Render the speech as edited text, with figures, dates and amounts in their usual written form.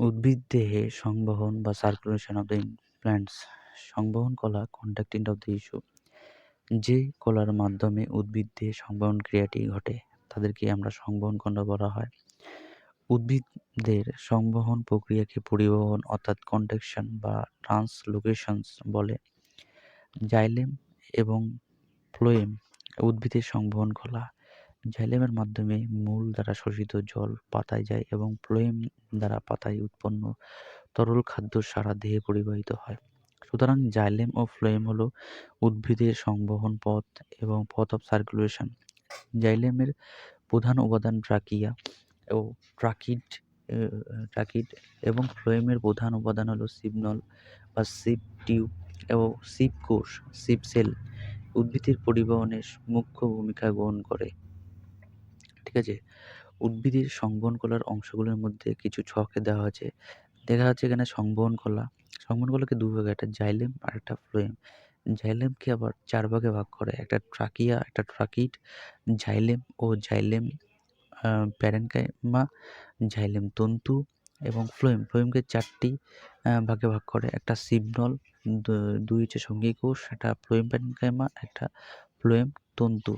উদ্ভিদ দেহে সংবহন বা সার্কুলেশন অফ দ্য প্ল্যান্টস সংবহন কলা কন্ডাক্টিং অফ দ্য ইস্যু যে কলার মাধ্যমে উদ্ভিদ দেহে সংবহন ক্রিয়াটি ঘটে তাদেরকে আমরা সংবহন কলা বলা হয়। উদ্ভিদদের সংবহন প্রক্রিয়াকে পরিবহন অর্থাৎ কন্ডাকশন বা ট্রান্সলোকেশনস বলে। জাইলেম এবং ফ্লোয়েম উদ্ভিদের সংবহন কলা। জাইলেমের মাধ্যমে মূল দ্বারা শোষিত জল পাতায় যায় এবং ফ্লোয়েম দ্বারা পাতায় উৎপন্ন তরল খাদ্য সারা দেহে পরিবাহিত হয়। সুতরাং জাইলেম ও ফ্লোয়েম হলো উদ্ভিদের সংবহন পথ এবং পথ অফ সার্কুলেশন। জাইলেমের প্রধান উপাদান ট্রাকিয়া ও ট্রাকিড এবং ফ্লোয়েমের প্রধান উপাদান হলো সিপনল বা সিপ টিউব এবং সিপ কোষ সিপ সেল উদ্ভিদের পরিবহনে মুখ্য ভূমিকা গ্রহণ করে। ঠিক আছে, উদ্ভিদের সংবহন কলার অংশগুলোর মধ্যে কিছু ছকে দেওয়া আছে। দেখা যাচ্ছে এখানে সংবহন কলাকে দুভাগে, একটা জাইলেম আর একটা ফ্লোয়েম। জাইলেমকে আবার ৪ ভাগে ভাগ করে, একটা ট্রাকিয়া, একটা ট্রাকিড, জাইলেম ও জাইলেম প্যারেনকাইমা, জাইলেম তন্তু এবং ফ্লোয়েমকে ৪টি ভাগে ভাগ করে, একটা সিপনল, ২ হচ্ছে সঙ্গী কোষ, একটা ফ্লোয়েম প্যারেনকাইমা, একটা ফ্লোয়েম তন্তু।